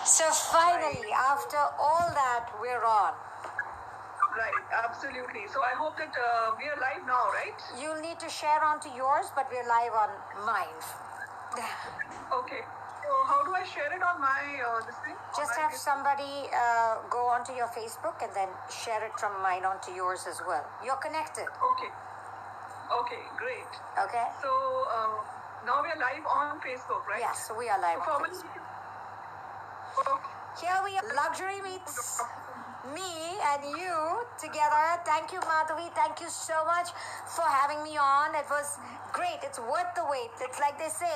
So finally, after all that, we're on. Right, absolutely. So I hope that we are live now, right? You'll need to share onto yours, but we're live on mine. Okay. So how do I share it on my this thing? Just have somebody go onto your Facebook and then share it from mine onto yours as well. You're connected. Okay. Okay, great. Okay? So now we are live on Facebook, right? Yes, we are live So on formally, Facebook. Here we are. Luxury meets me and you together. Thank you, Madhavi. Thank you so much for having me on. It was great. It's worth the wait. It's like they say,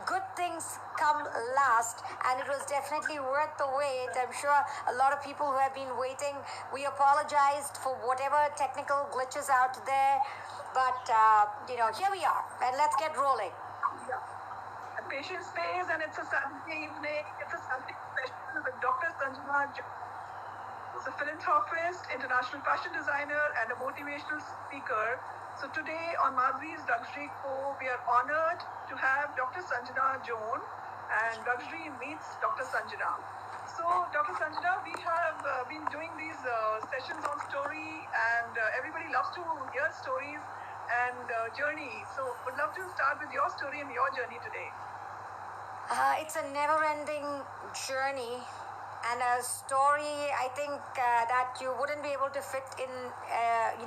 good things come last, and it was definitely worth the wait. I'm sure a lot of people who have been waiting, we apologized for whatever technical glitches out there, but here we are, and let's get rolling. Patience pays, and it's a Saturday evening. It's a Sunday session with Dr. Sanjna Jon, who's a philanthropist, international fashion designer, and a motivational speaker. So today on Madhuri's Luxury Co, we are honored to have Dr. Sanjna Jon, and Luxury meets Dr. Sanjna. So Dr. Sanjna, we have been doing these sessions on story, and everybody loves to hear stories and journey. So would love to start with your story and your journey today. It's a never-ending journey and a story. I think that you wouldn't be able to fit in,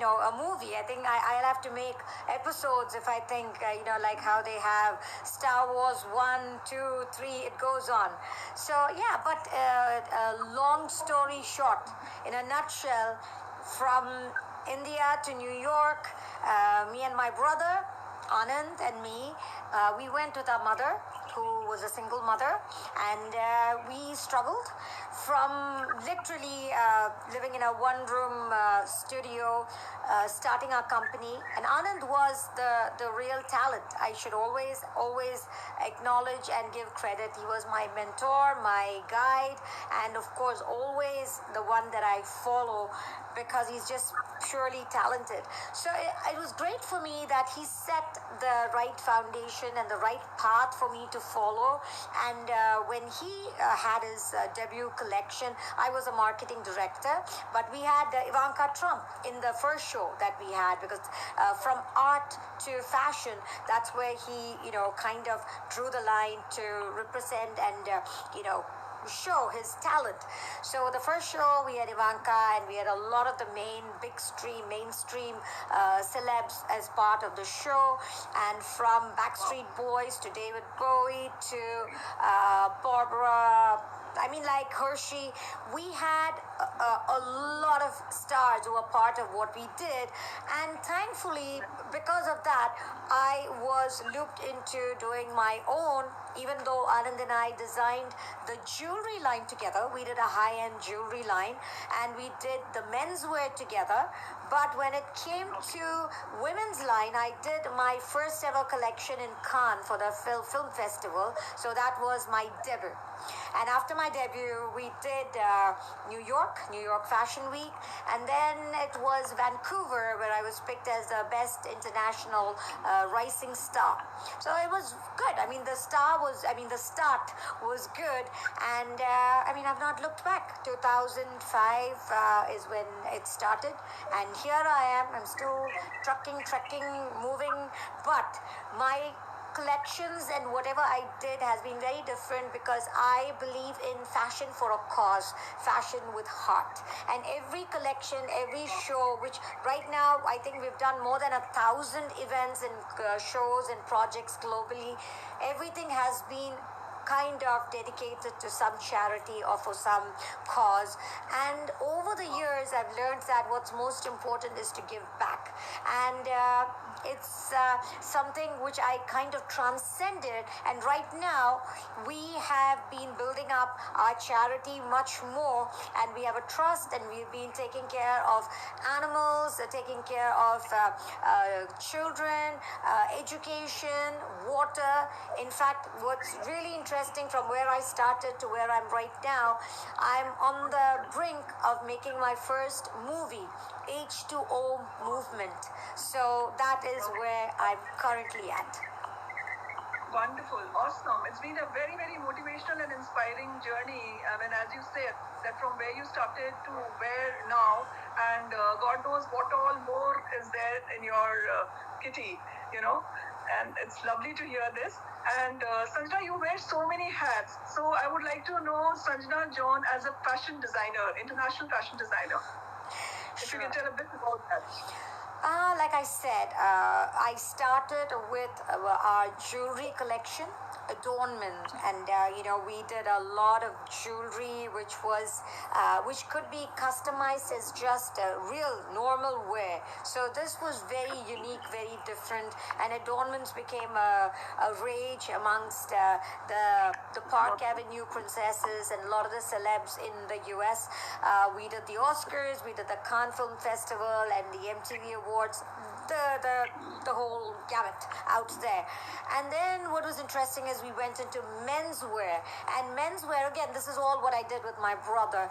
a movie. I think I'll have to make episodes if I think, like how they have Star Wars 1, 2, 3, it goes on. So, yeah, but a long story short, in a nutshell, from India to New York, me and my brother, Anand and me, we went with our mother, who was a single mother, and we struggled from literally living in a one-room studio, starting our company. And Anand was the real talent. I should always acknowledge and give credit. He was my mentor, my guide, and of course always the one that I follow, because he's just purely talented. So it was great for me that he set the right foundation and the right path for me to follow. And when he had his debut collection, I was a marketing director, but we had Ivanka Trump in the first show that we had, because from art to fashion, that's where he, kind of drew the line to represent and, show his talent. So the first show we had Ivanka, and we had a lot of the mainstream celebs as part of the show, and from Backstreet Boys to David Bowie to Barbara, like Hershey. We had a lot of stars who were part of what we did, and thankfully, because of that, I was looped into doing my own. Even though Anand and I designed the jewelry line together, we did a high-end jewelry line, and we did the menswear together. But when it came to women's line, I did my first ever collection in Cannes for the film festival. So that was my debut. And after my debut, we did New York Fashion Week, and then it was Vancouver, where I was picked as the best international rising star. So it was good. The start was good, and I've not looked back. 2005 is when it started, and here I am. I'm still trekking, moving, but my collections and whatever I did has been very different, because I believe in fashion for a cause, fashion with heart. And every collection, every show, which right now I think we've done more than 1,000 events and shows and projects globally, everything has been kind of dedicated to some charity or for some cause. And over the years, I've learned that what's most important is to give back. And it's something which I kind of transcended, and right now we have been building up our charity much more, and we have a trust, and we've been taking care of animals, taking care of children, education, water. In fact, what's really interesting, from where I started to where I'm right now, I'm on the brink of making my first movie, H2O movement. So that is where I'm currently at. Wonderful, awesome. It's been a very, very motivational and inspiring journey. I mean, as you said, that from where you started to where now, and God knows what all more is there in your kitty, you know. And it's lovely to hear this. And Sanjna, you wear so many hats. So I would like to know Sanjna Jon as a fashion designer, international fashion designer. If you can tell a bit about that. Like I said, I started with our jewelry collection, adornment, and we did a lot of jewelry, which could be customized as just a real normal wear. So this was very unique, very different, and adornments became a rage amongst the Park Avenue princesses and a lot of the celebs in the U.S. We did the Oscars, we did the Cannes Film Festival, and the MTV Awards, the whole gamut out there. And then what was interesting is we went into menswear. And menswear, again, this is all what I did with my brother.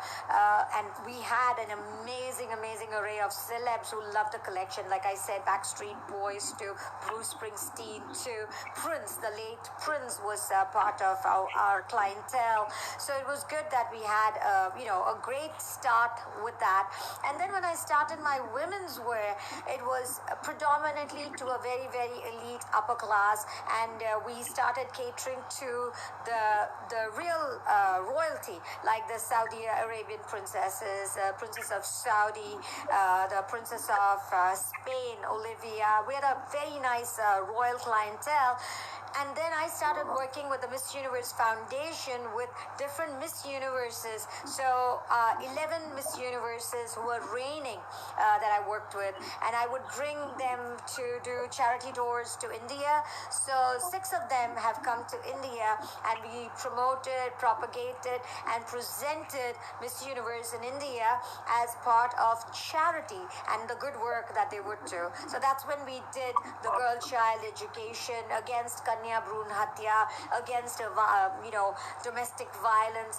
And we had an amazing, amazing array of celebs who loved the collection. Like I said, Backstreet Boys to Bruce Springsteen to Prince. The late Prince was part of our clientele. So it was good that we had, a great start with that. And then when I started my women's wear, it was predominantly to a very, very elite upper class, and we started catering to the real royalty, like the Saudi Arabian princesses, Princess of Saudi, the Princess of Spain, Olivia. We had a very nice royal clientele. And then I started working with the Miss Universe Foundation with different Miss Universes. So 11 Miss Universes who were reigning that I worked with. And I would bring them to do charity tours to India. So 6 of them have come to India, and we promoted, propagated, and presented Miss Universe in India as part of charity and the good work that they would do. So that's when we did the girl child education against Kanya Bhrun Hatya, against domestic violence,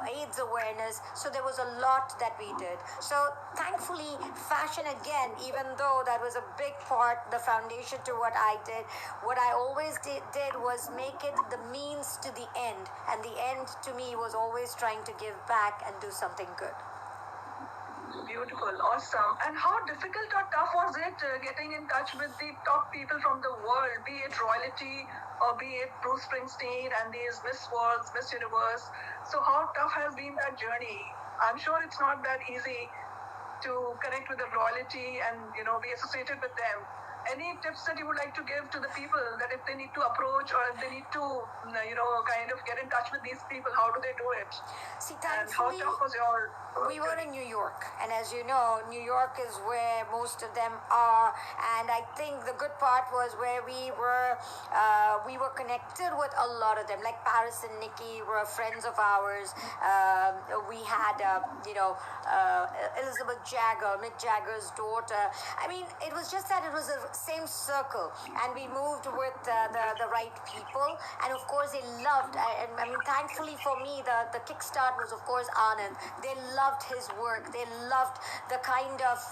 AIDS awareness. So there was a lot that we did. So thankfully, fashion again, even though that was a big part, the foundation to what I did, what I always did was make it the means to the end. And the end to me was always trying to give back and do something good. Beautiful, awesome. And how difficult or tough was it getting in touch with the top people from the world, be it royalty or be it Bruce Springsteen and these Miss Worlds, Miss Universe? So how tough has been that journey? I'm sure it's not that easy to connect with the royalty and be associated with them. Any tips that you would like to give to the people that if they need to approach or if they need to kind of get in touch with these people, how do they do it? See, and how tough was your we were in New York, and as you know, New York is where most of them are. And I think the good part was where we were connected with a lot of them, like Paris and Nikki were friends of ours. We had Elizabeth Jagger, Mick Jagger's daughter. I mean, it was just that it was the same circle, and we moved with the right people. And of course, they loved. I mean, thankfully for me, the kickstart was of course Anand. They loved his work. They loved the kind of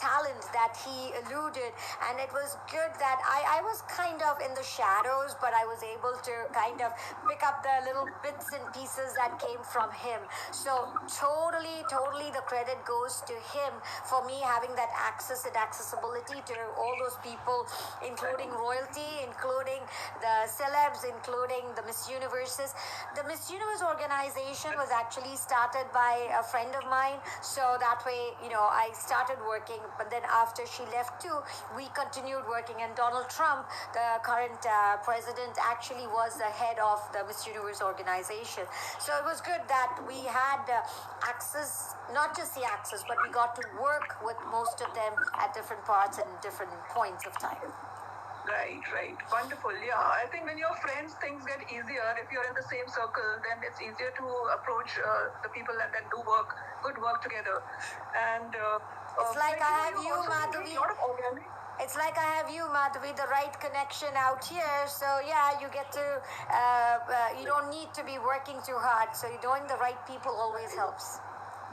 talent that he eluded, and it was good that I was kind of in the shadows, but I was able to kind of pick up the little bits and pieces that came from him. So totally the credit goes to him for me having that access and accessibility to all those people, including royalty, including the celebs, including the Miss Universes. The Miss Universe organization was actually started by a friend of mine, so that way I started working, but then after she left too, we continued working. And Donald Trump, the current president, actually was the head of the Miss Universe organization. So it was good that we had access, not just the access, but we got to work with most of them at different parts and different points of time. Right. Wonderful. Yeah, I think when you're friends, things get easier. If you're in the same circle, then it's easier to approach the people and then do good work together. And it's like I have you, Madhavi. It's like I have you, Madhavi, the right connection out here. So yeah, you get to, you don't need to be working too hard. So knowing the right people always helps.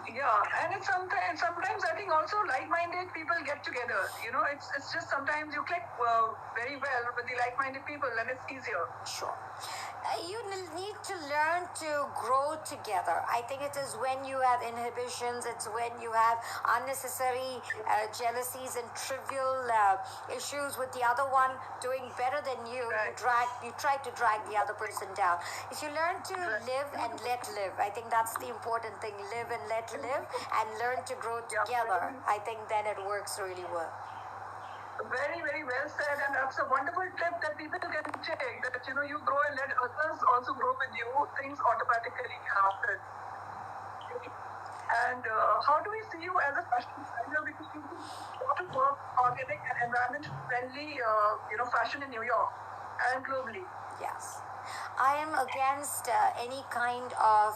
Yeah, and it's sometimes I think also like-minded people get together. It's just sometimes you click very well with the like-minded people, and it's easier. Sure. You need to learn to grow together. I think it is when you have inhibitions, it's when you have unnecessary jealousies and trivial issues with the other one doing better than you. Right. You try to drag the other person down. If you learn to live and let live, I think that's the important thing. Live and let live, and learn to grow Yeah. together. I think then it works really well. Very, very well said, and that's a wonderful tip that people can take. That you grow and let others also grow with you. Things automatically happen. And how do we see you as a fashion designer? Because you do a lot of work, organic and environment friendly, fashion in New York and globally. Yes. I am against any kind of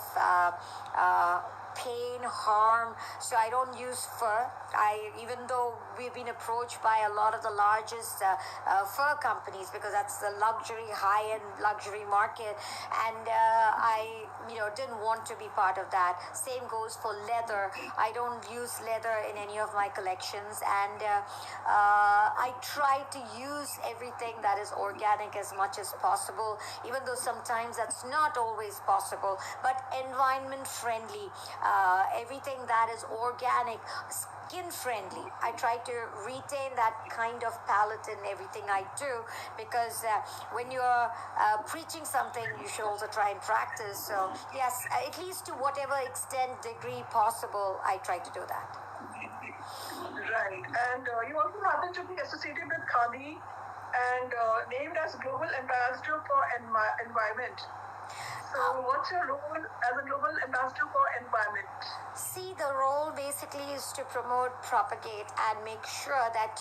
pain, harm, so I don't use fur. Even though we've been approached by a lot of the largest fur companies, because that's the luxury, high-end luxury market, and I didn't want to be part of that. Same goes for leather. I don't use leather in any of my collections, and I try to use everything that is organic as much as possible, even though sometimes that's not always possible, but environment friendly. Everything that is organic, skin friendly. I try to retain that kind of palette in everything I do, because when you're preaching something, you should also try and practice. So yes, at least to whatever extent, degree possible, I try to do that. Right. And you also happen to be associated with Khadi and named as Global Ambassador for Environment. So, what's your role as a Global Ambassador for Environment? See, the role basically is to promote, propagate, and make sure that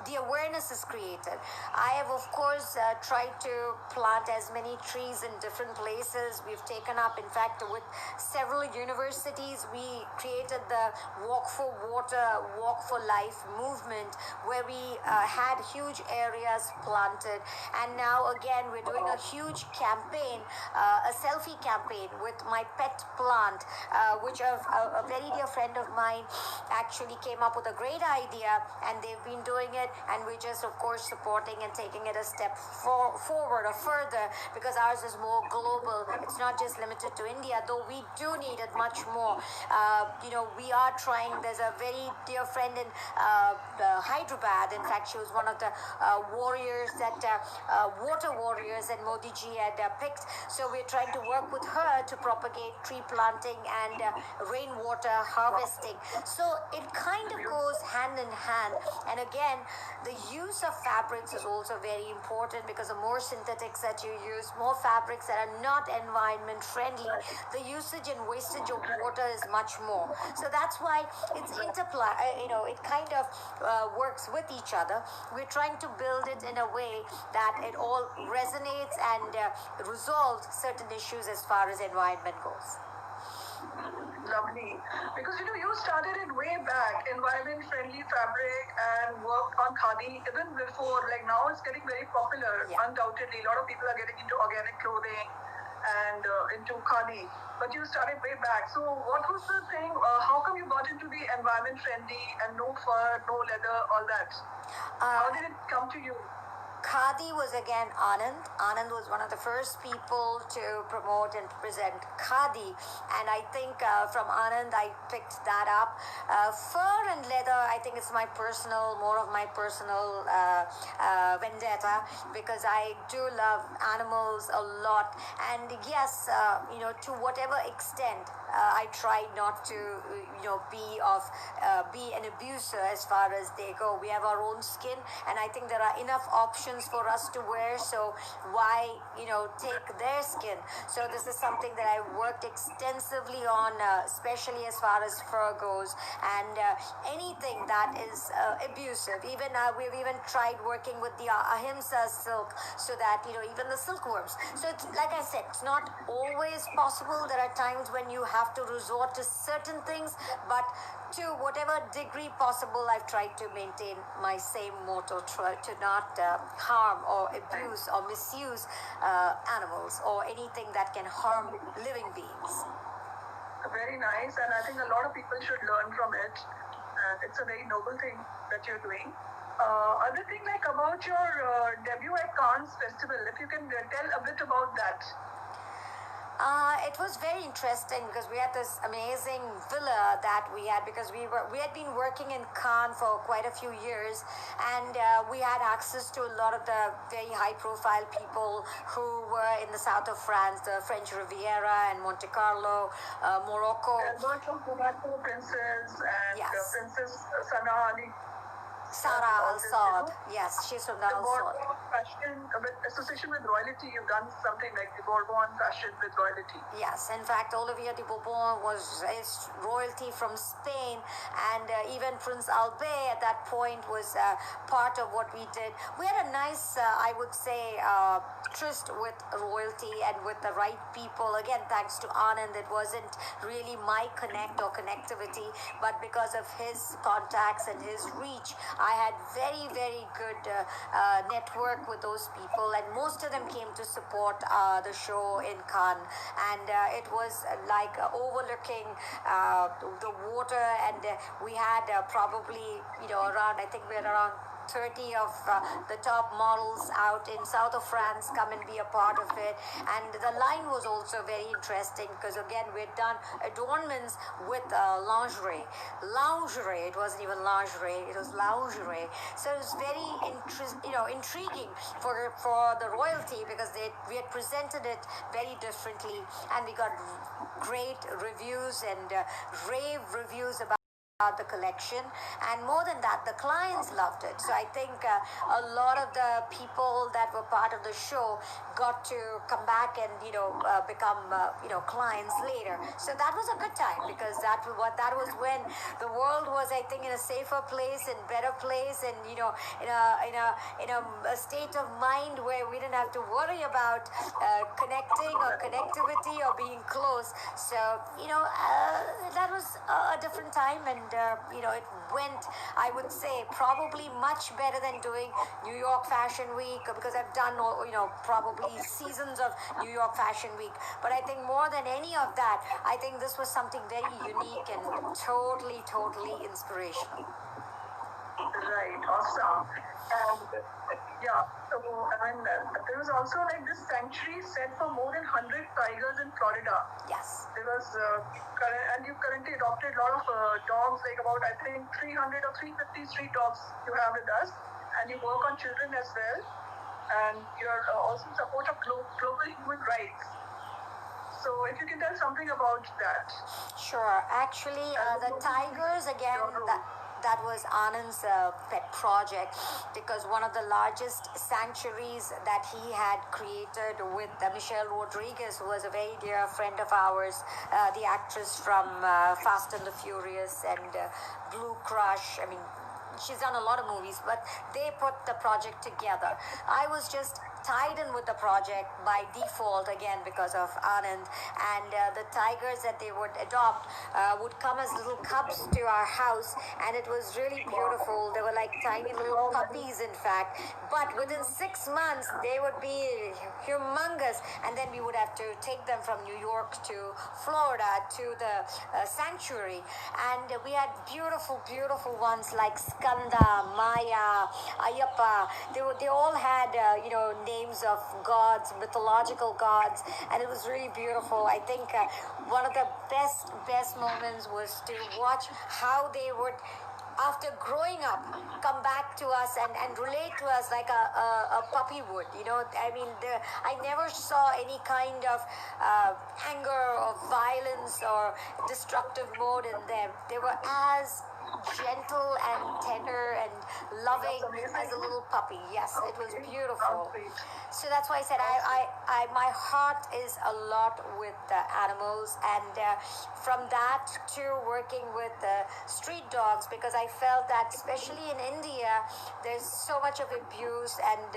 the awareness is created. I have, of course, tried to plant as many trees in different places. We've taken up, in fact, with several universities, we created the Walk for Water, Walk for Life movement, where we had huge areas planted. And now, again, we're doing a huge campaign, a selfie campaign with my pet plant, which a very dear friend of mine actually came up with a great idea, and they've been doing it, and we're just, of course, supporting and taking it a step forward or further, because ours is more global. It's not just limited to India, though we do need it much more. We are trying. There's a very dear friend in Hyderabad. In fact, she was one of the warriors that water warriors that Modi ji had picked. So we're trying to work with her to propagate tree planting and rainwater harvesting. So it kind of goes hand in hand. And again, the use of fabrics is also very important, because the more synthetics that you use, more fabrics that are not environment friendly, the usage and wastage of water is much more. So that's why it's interplay. It kind of works with each other. We're trying to build it in a way that it all resonates and resolves certain issues as far as environment goes. Lovely. Because you started it way back, environment friendly fabric, and worked on khadi even before. Like now it's getting very popular, Yeah. undoubtedly. A lot of people are getting into organic clothing and into khadi. But you started way back. So what was the thing? How come you got into the environment friendly and no fur, no leather, all that? How did it come to you? Khadi was again Anand. Anand was one of the first people to promote and present Khadi, and I think from Anand I picked that up. Fur and leather, I think it's more of my personal vendetta, because I do love animals a lot, and yes, to whatever extent I try not to, be an abuser as far as they go. We have our own skin, and I think there are enough options for us to wear, so why take their skin? So this is something that I worked extensively on, especially as far as fur goes, and anything that is abusive. We've even tried working with the ahimsa silk, so that even the silkworms. So it's like I said, it's not always possible. There are times when you have to resort to certain things, but to whatever degree possible, I've tried to maintain my same motto, to not harm or abuse or misuse animals or anything that can harm living beings. Very nice, and I think a lot of people should learn from it. And it's a very noble thing that you're doing. Other thing, like about your debut at Cannes Festival, if you can tell a bit about that. It was very interesting because we had this amazing villa that we had because we had been working in Cannes for quite a few years, and we had access to a lot of the very high profile people who were in the south of France, the French Riviera and Monte Carlo, Morocco. Albert of Monaco Princess and Yes. Princess Sana Ali. Sarah Al Saud. Yes, she's from the The Al Saud. Bourbon fashion with association with royalty, you've done something like the Bourbon fashion with royalty. Yes, in fact, Olivier de Bourbon is royalty from Spain, and even Prince Albert at that point was part of what we did. We had a nice, I would say, tryst with royalty and with the right people. Again, thanks to Anand, it wasn't really my connect or connectivity, but because of his contacts and his reach, I had very, very good network with those people, and most of them came to support the show in Cannes, and it was like overlooking the water, and we had probably around, I think we had around 30 of the top models out in south of France come and be a part of it. And the line was also very interesting because again we had done adornments with lingerie. It wasn't even lingerie, it was lingerie. So it was very intriguing for the royalty because we had presented it very differently, and we got great reviews and rave reviews about the collection, and more than that, the clients loved it. So I think a lot of the people that were part of the show got to come back and become clients later. So that was a good time because that was when the world was, I think, in a safer place and better place, and in a state of mind where we didn't have to worry about connecting or connectivity or being close. So that was a different time, and it went, I would say, probably much better than doing New York Fashion Week, because I've done probably seasons of New York Fashion Week. But I think more than any of that, I think this was something very unique and totally inspirational. Right, awesome. And yeah, so I mean, there was also like this sanctuary set for more than 100 tigers in Florida. Yes. There was, and you currently adopted a lot of dogs, like about I think 300 or 350 street dogs you have with us, and you work on children as well, and you're also in support of global human rights. So if you can tell something about that. Sure. Actually, the tigers, again, that was Anand's pet project, because one of the largest sanctuaries that he had created with Michelle Rodriguez, who was a very dear friend of ours, the actress from Fast and the Furious and Blue Crush. I mean, she's done a lot of movies, but they put the project together. I was just tied in with the project by default, again because of Anand, and the tigers that they would adopt would come as little cubs to our house, and it was really beautiful. They were like tiny little puppies, in fact, but within 6 months they would be humongous, and then we would have to take them from New York to Florida to the sanctuary, and we had beautiful ones like Skanda, Maya, Ayappa. They all had names of gods, mythological gods, and it was really beautiful. I think one of the best moments was to watch how they would, after growing up, come back to us and relate to us like a puppy would. I mean, I never saw any kind of anger or violence or destructive mode in them. They were as gentle and tender and loving as a little puppy. Yes, it was beautiful. So that's why I said my heart is a lot with the animals, and from that to working with the street dogs, because I felt that especially in India there's so much of abuse and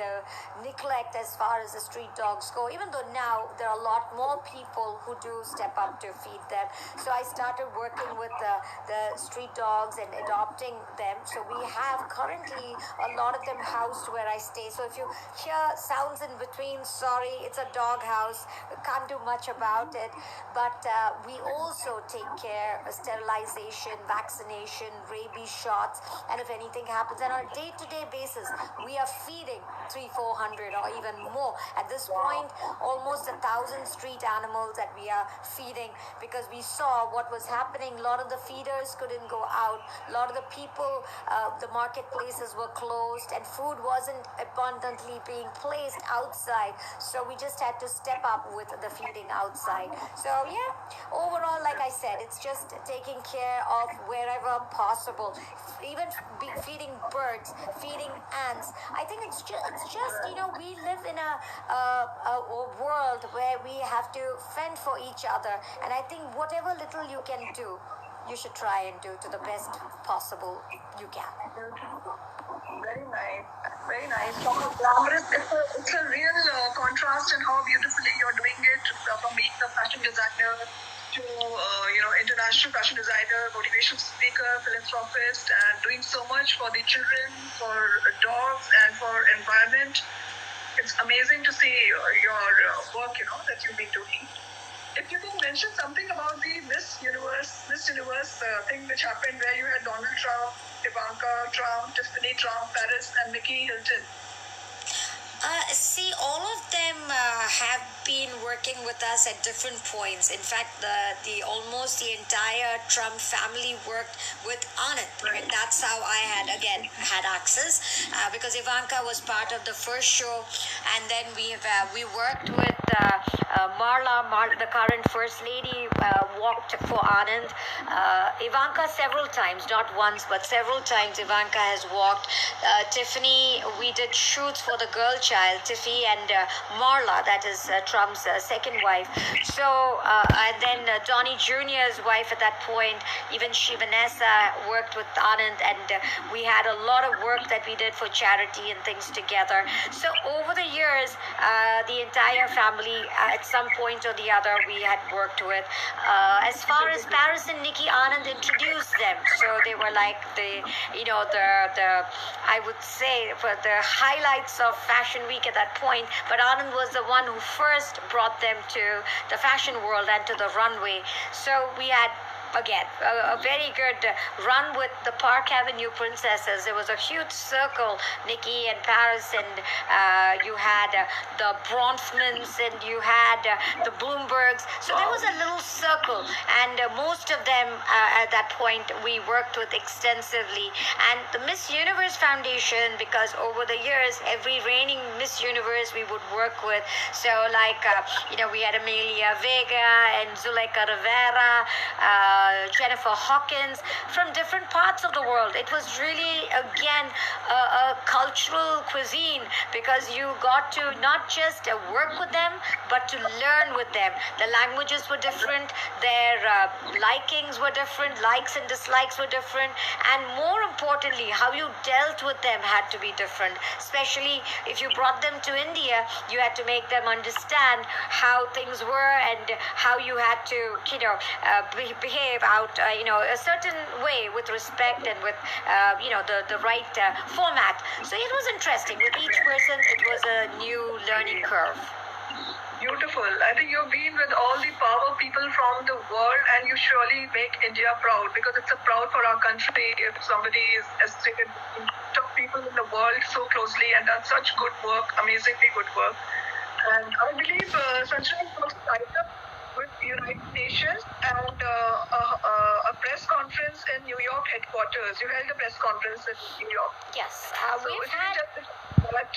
neglect as far as the street dogs go, even though now there are a lot more people who do step up to feed them. So I started working with the street dogs and adopting them. So we have currently a lot of them housed where I stay. So if you hear sounds in between, sorry, it's a dog house. We can't do much about it. But we also take care of sterilization, vaccination, rabies shots, and if anything happens. And on a day-to-day basis, we are feeding 300-400 or even more. At this point, almost 1,000 street animals that we are feeding, because we saw what was happening. A lot of the feeders couldn't go out. A lot of the people, the marketplaces were closed, and food wasn't abundantly being placed outside. So we just had to step up with the feeding outside. So yeah, overall, like I said, it's just taking care of wherever possible. Even feeding birds, feeding ants. I think it's just we live in a world where we have to fend for each other, and I think whatever little you can do, you should try and do to the best possible you can. Very nice. Very nice. From a glamorous, it's a real contrast in how beautifully you're doing it, from being a fashion designer to, international fashion designer, motivational speaker, philanthropist, and doing so much for the children, for dogs, and for environment. It's amazing to see your work, that you've been doing. If you can mention something about the Miss Universe thing which happened, where you had Donald Trump, Ivanka Trump, Tiffany Trump, Paris, and Nikki Hilton. See, all of them have been working with us at different points. In fact, the almost the entire Trump family worked with Anand. Right. And that's how I had access, because Ivanka was part of the first show, and then we worked with Marla, the current first lady, walked for Anand. Ivanka several times, not once, but several times Ivanka has walked. Tiffany, we did shoots for the girl child, Tiffy, and Marla, that is Trump's second wife. So, and then Donnie Jr.'s wife at that point, even Vanessa, worked with Anand, and we had a lot of work that we did for charity and things together. So over the years, the entire family, at some point or the other, we had worked with. As far as Paris and Nikki, Anand introduced them, so they were like the I would say, for the highlights of Fashion Week at that point. But Anand was the one who first brought them to the fashion world and to the runway. So we had, again, a very good run with the Park Avenue Princesses. There was a huge circle, Nikki and Paris, and you had the Bronfmans, and you had the Bloombergs. So there was a little circle, and most of them at that point we worked with extensively. And the Miss Universe Foundation, because over the years, every reigning Miss Universe we would work with. So like, we had Amelia Vega and Zuleika Rivera, Jennifer Hawkins, from different parts of the world. It was really, again, a cultural cuisine, because you got to not just work with them, but to learn with them. The languages were different, their likings were different, likes and dislikes were different, and more importantly, how you dealt with them had to be different. Especially if you brought them to India, you had to make them understand how things were and how you had to, behave out, a certain way, with respect and with, the right format. So it was interesting. With each person, it was a new learning curve. Beautiful. I think you've been with all the power people from the world, and you surely make India proud, because it's a proud for our country if somebody is estimated top people in the world so closely and done such good work, amazingly good work. And I believe Sanjna was tied up with United Nations and a press conference in New York headquarters. You held a press conference in New York. Yes, So we've if you had. can just that,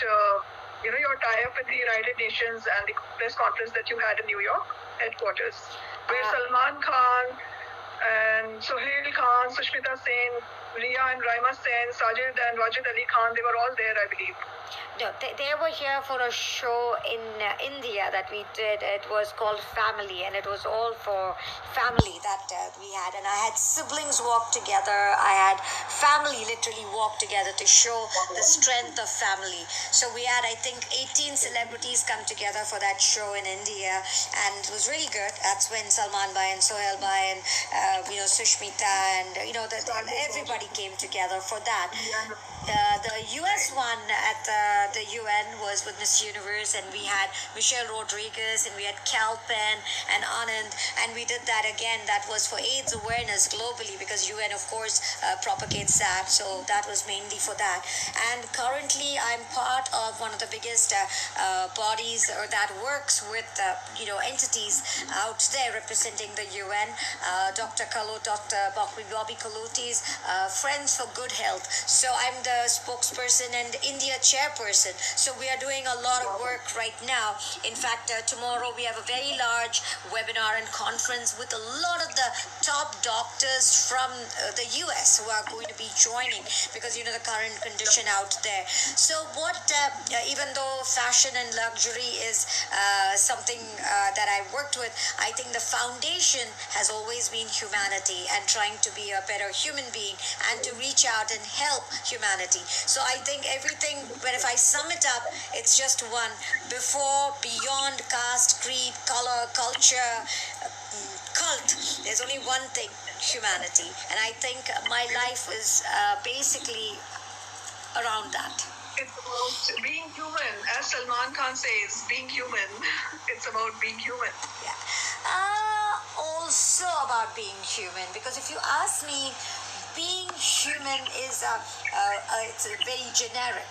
your tie-up with the United Nations and the press conference that you had in New York headquarters, where Salman Khan and Sohail Khan, Sushmita Sen, Ria and Raima Sen, Sajid and Wajid Ali Khan, they were all there, I believe. No, they were here for a show in India that we did. It was called Family, and it was all for family that we had. And I had siblings walk together. I had family literally walk together to show the strength of family. So we had, I think, 18 celebrities come together for that show in India, and it was really good. That's when Salman Bhai and Sohail Bhai and Sushmita and everybody came together for that. The US one at the UN was with Miss Universe, and we had Michelle Rodriguez, and we had Calpen and Anand, and we did that again. That was for AIDS awareness globally, because UN, of course, propagates that. So that was mainly for that. And currently, I'm part of one of the biggest bodies or that works with entities out there representing the UN. Dr. Bobby Kaluti's Friends for Good Health. So I'm the spokesperson and India chairperson. So we are doing a lot of work right now. In fact, tomorrow we have a very large webinar and conference with a lot of the top doctors from the US who are going to be joining, because the current condition out there. So even though fashion and luxury is something that I worked with, I think the foundation has always been humanity and trying to be a better human being and to reach out and help humanity. So I think everything, but if I sum it up, it's just one: before, beyond caste, creed, color, culture, cult, there's only one thing: humanity. And I think my life is basically around that. It's about being human, as Salman Khan says, being human. It's about being human. Yeah. Also about being human, because if you ask me, being human is it's a very generic.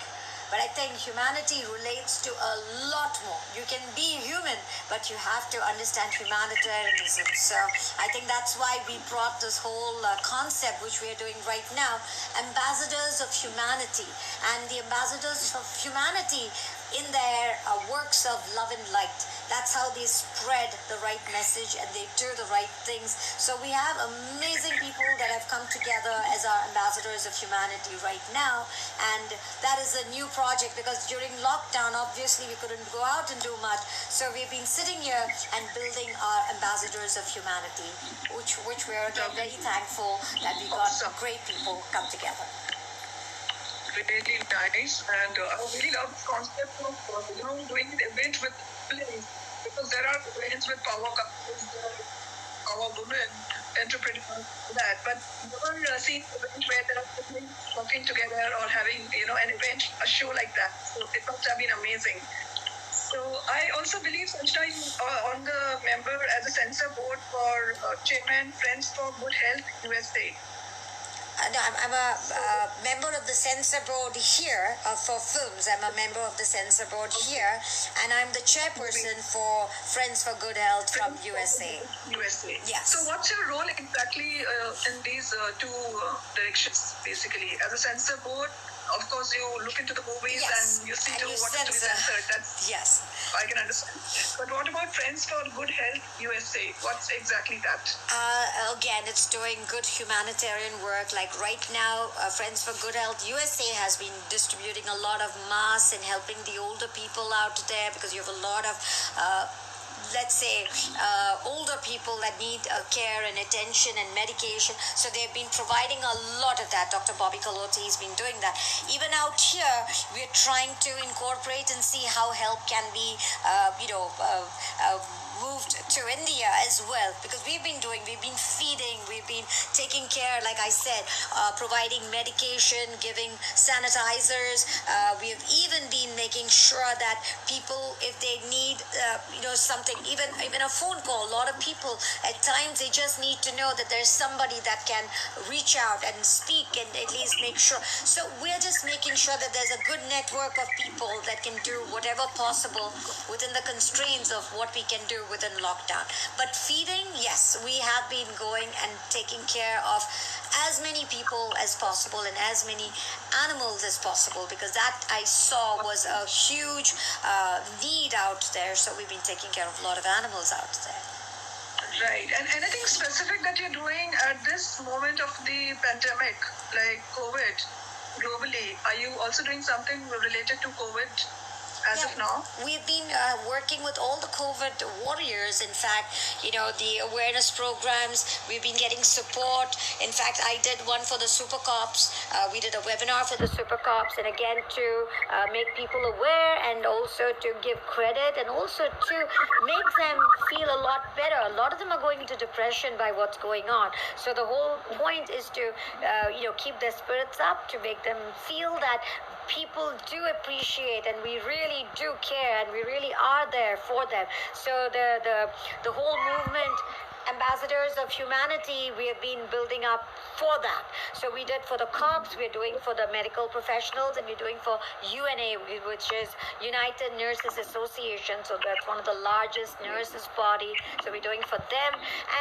But I think humanity relates to a lot more. You can be human, but you have to understand humanitarianism. So I think that's why we brought this whole concept, which we are doing right now, ambassadors of humanity. And the ambassadors of humanity in their works of love and light. That's how they spread the right message and they do the right things. So we have amazing people that have come together as our ambassadors of humanity right now. And that is a new project, because during lockdown, obviously, we couldn't go out and do much. So we've been sitting here and building our ambassadors of humanity, which we're again very thankful that we got great people come together. Really nice, and I really love this concept of doing an event with siblings, because there are events with power couples, power women, entrepreneurs, that, but never seen an event where there are siblings working together or having an event, a show like that. So it must have been amazing. So I also believe, Sanjna, you are on the member as a censor board for Chairman Friends for Good Health USA. No, I'm a member of the censor board here for films. I'm a member of the censor board here, and I'm the chairperson for Friends for Good Health from USA. USA. Yes. So what's your role exactly in these two directions, basically? As a censor board, of course, you look into the movies and you see to what is to be censored. That's, yes, I can understand. But what about Friends for Good Health USA? What's exactly that? Again, it's doing good humanitarian work. Like right now, Friends for Good Health USA has been distributing a lot of masks and helping the older people out there, because you have a lot of let's say older people that need care and attention and medication. So they've been providing a lot of that. Dr. Bobby Kaloti has been doing that. Even out here, we're trying to incorporate and see how help can be moved to India as well, because we've been feeding, we've been taking care, like I said, providing medication, giving sanitizers. We have even been making sure that people, if they need something, even a phone call, a lot of people at times they just need to know that there's somebody that can reach out and speak and at least make sure. So we're just making sure that there's a good network of people that can do whatever possible within the constraints of what we can do within lockdown. But feeding, yes, we have been going and taking care of as many people as possible and as many animals as possible, because that I saw was a huge need out there. So we've been taking care of a lot of animals out there. Right. And anything specific that you're doing at this moment of the pandemic, like COVID? globally. Are you also doing something related to COVID as of now? We've been working with all the COVID warriors. In fact, the awareness programs, we've been getting support. In fact, I did one for the super cops. We did a webinar for the super cops, and again, to make people aware and also to give credit and also to make them feel a lot better. A lot of them are going into depression by what's going on. So the whole point is to, keep their spirits up, to make them feel that people do appreciate and we really do care and we really are there for them. So the whole movement, ambassadors of humanity, we have been building up for that. So we did for the cops, we're doing for the medical professionals, and we're doing for UNA, which is United Nurses Association. So that's one of the largest nurses body. So we're doing for them,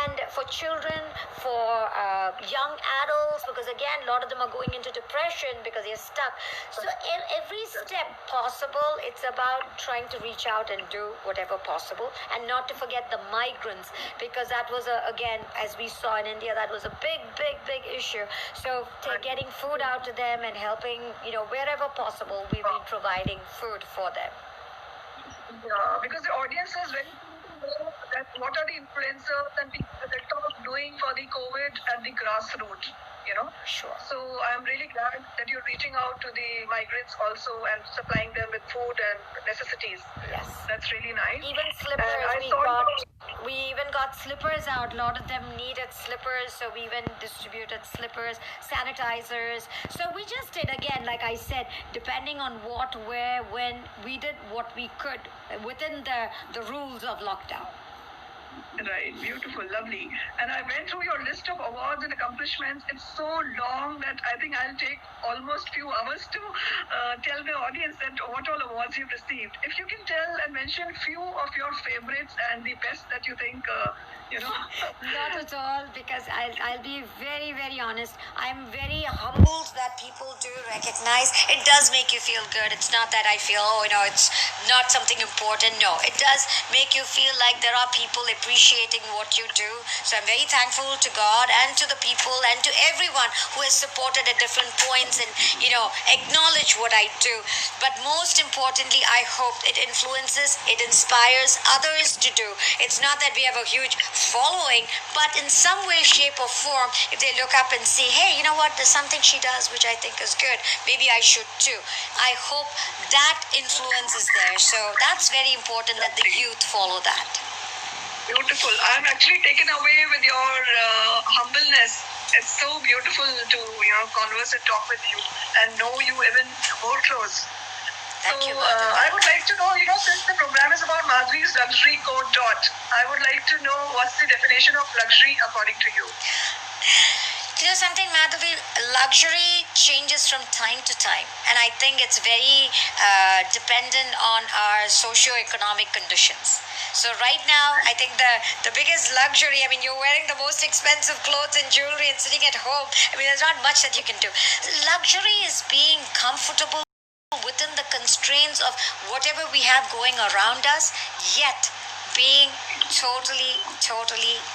and for children, for young adults, because again, a lot of them are going into depression because they're stuck. So every step possible, it's about trying to reach out and do whatever possible, and not to forget the migrants, because that was again, as we saw in India, that was a big issue. So getting food out to them and helping, wherever possible, we've been providing food for them. Yeah, because the audience is very that what are the influencers and people that are doing for the COVID at the grassroots, Sure. So I'm really glad that you're reaching out to the migrants also and supplying them with food and necessities. Yes. That's really nice. Even slippers, we even got slippers out. A lot of them needed slippers, so we even distributed slippers, sanitizers. So we just did, again, like I said, depending on what, where, when, we did what we could within the rules of lockdown. Right, beautiful, lovely. And I went through your list of awards and accomplishments. It's so long that I think I'll take almost few hours to tell the audience that what all awards you've received. If you can tell and mention few of your favorites and the best that you think, Not at all, because I'll be very honest. I'm very humbled that people do recognize. It does make you feel good. It's not that I feel, it's not something important. No, it does make you feel like there are people appreciating what you do. So I'm very thankful to God and to the people and to everyone who has supported at different points and, acknowledge what I do. But most importantly, I hope it influences, it inspires others to do. It's not that we have a huge following, but in some way, shape, or form, if they look up and see, hey, you know what, there's something she does which I think is good, maybe I should too. I hope that influence is there. So that's very important that the youth follow that. Beautiful. I'm actually taken away with your humbleness. It's so beautiful to converse and talk with you and know you even more close. Thank you. I would like to know, since the program is about Madhuri's luxury code dot, I would like to know what's the definition of luxury according to you. You know something, Madhavi, luxury changes from time to time, and I think it's very dependent on our socio-economic conditions. So right now, I think the biggest luxury, you're wearing the most expensive clothes and jewelry and sitting at home. There's not much that you can do. Luxury is being comfortable within the constraints of whatever we have going around us, yet being totally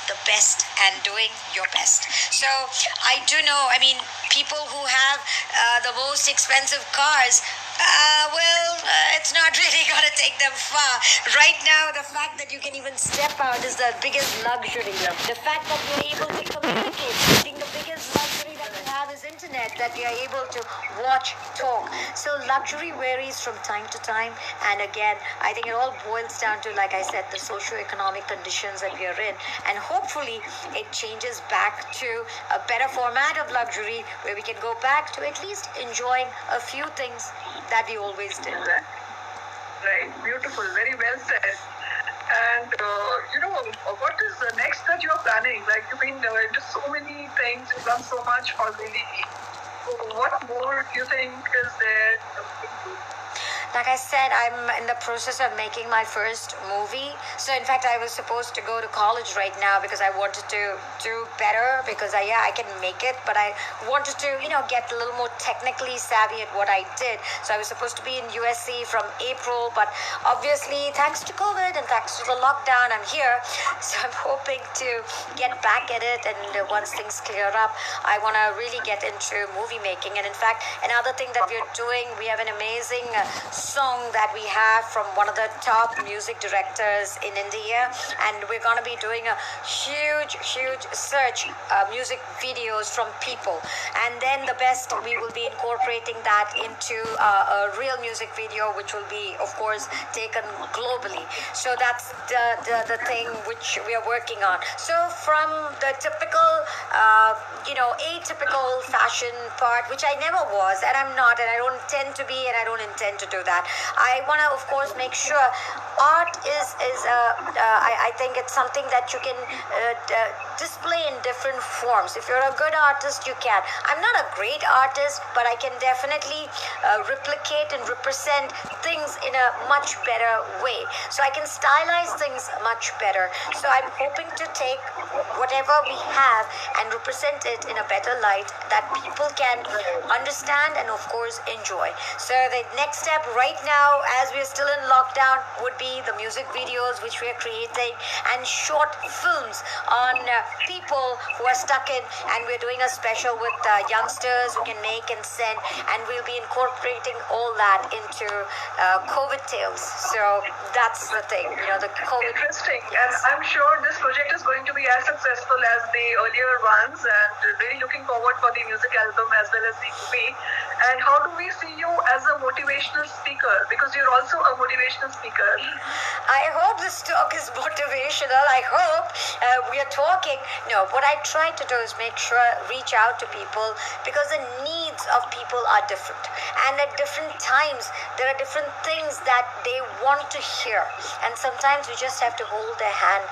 the best and doing your best. So I do know, people who have the most expensive cars, it's not really going to take them far. Right now, the fact that you can even step out is the biggest luxury. The fact that you're able to communicate, I think the biggest luxury that you have is internet, that you're able to watch, talk. So luxury varies from time to time. And again, I think it all boils down to, like I said, the socio-economic conditions that we are in. And hopefully it changes back to a better format of luxury where we can go back to at least enjoying a few things that we always did. Right, beautiful, very well said. And what is the next that you're planning? Like, you've been into so many things, you've done so much already. So what more do you think is there? Like I said, I'm in the process of making my first movie. So in fact, I was supposed to go to college right now because I wanted to do better because I can make it, but I wanted to, get a little more technically savvy at what I did. So I was supposed to be in USC from April, but obviously thanks to COVID and thanks to the lockdown, I'm here. So I'm hoping to get back at it, and once things clear up, I want to really get into movie making. And in fact, another thing that we're doing, we have an amazing song that we have from one of the top music directors in India, and we're going to be doing a huge search music videos from people, and then the best, we will be incorporating that into a real music video, which will be, of course, taken globally. So that's the thing which we are working on. So from the typical atypical fashion part, which I never was, and I'm not, and I don't intend to be, and I don't intend to do that. I want to, of course, make sure art is I think it's something that you can display in different forms. If you're a good artist, you can. I'm not a great artist, but I can definitely replicate and represent things in a much better way. So I can stylize things much better. So I'm hoping to take whatever we have and represent it in a better light that people can understand and, of course, enjoy. So the next step right now, as we're still in lockdown, would be the music videos which we are creating and short films on people who are stuck in, and we're doing a special with youngsters who can make and send, and we'll be incorporating all that into COVID tales. So that's the thing, the COVID. Interesting. And I'm sure this project is going to be as successful as the earlier ones, and really looking forward for the music album as well as the movie. And how do we see you as a motivational speaker? Because you're also a motivational speaker. I hope this talk is motivational. I hope we are talking. No, what I try to do is make sure, reach out to people, because the needs of people are different. And at different times, there are different things that they want to hear. And sometimes you just have to hold their hand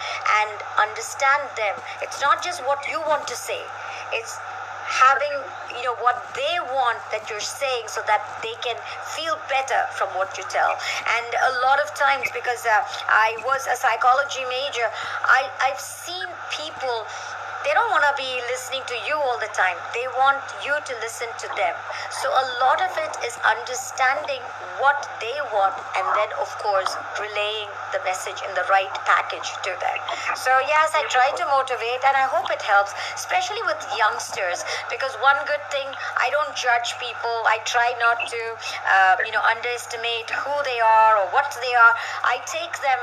and understand them. It's not just what you want to say. It's having what they want that you're saying, so that they can feel better from what you tell. And a lot of times, because I was a psychology major, I've seen people, they don't want to be listening to you all the time. They want you to listen to them. So a lot of it is understanding what they want, and then, of course, relaying the message in the right package to them. So yes, I try to motivate, and I hope it helps, especially with youngsters, because one good thing, I don't judge people. I try not to underestimate who they are or what they are. I take them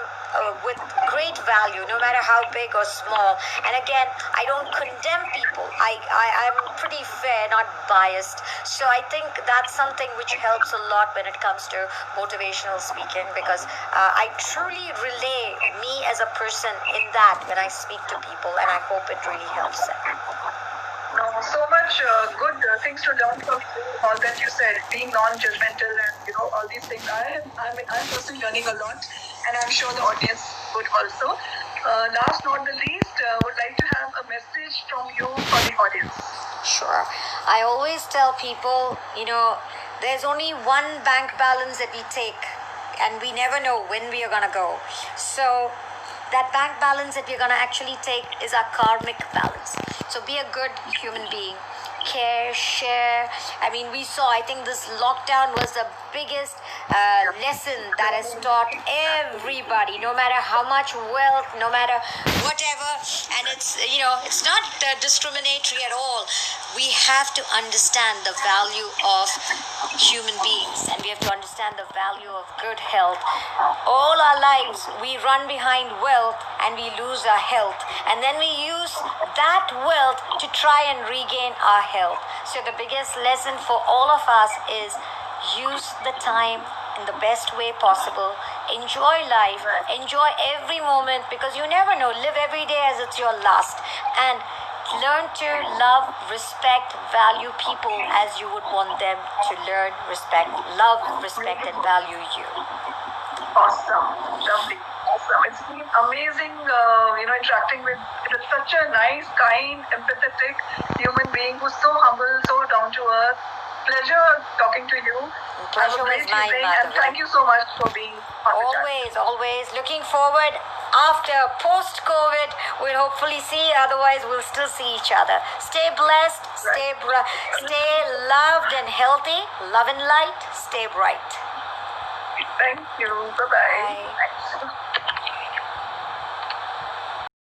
with great value, no matter how big or small. And again, I don't condemn people. I'm pretty fair, not biased. So I think that's something which helps a lot when it comes to motivational speaking, because I truly relay me as a person in that when I speak to people, and I hope it really helps them. So much good things to learn from all that you said, being non-judgmental and all these things. I'm personally learning a lot, and I'm sure the audience would also. Last not the least, would like to have a message from you for the audience. Sure. I always tell people, there's only one bank balance that we take, and we never know when we are going to go. So that bank balance that we're going to actually take is our karmic balance. So be a good human being. Care, share. I mean, I think this lockdown was the biggest lesson that has taught everybody, no matter how much wealth, no matter whatever. And it's not discriminatory at all. We have to understand the value of human beings, and we have to understand the value of good health. All our lives, we run behind wealth and we lose our health. And then we use that wealth to try and regain our health. So the biggest lesson for all of us is use the time in the best way possible. Enjoy life. Enjoy every moment, because you never know. Live every day as it's your last. And learn to love, respect, value people as you would want them to learn, respect, love, respect, and value you. Awesome. Lovely. Awesome. It's been amazing, interacting with such a nice, kind, empathetic human being who's so humble, so down to earth. pleasure talking to you. Pleasure Have a was great mine, evening, and Madhavi. thank you so much for being on the chat. Always looking forward. After post-COVID, we'll hopefully see. Otherwise, we'll still see each other. Stay blessed. Stay loved and healthy. Love and light. Stay bright. Thank you. Bye-bye. Bye. Thanks.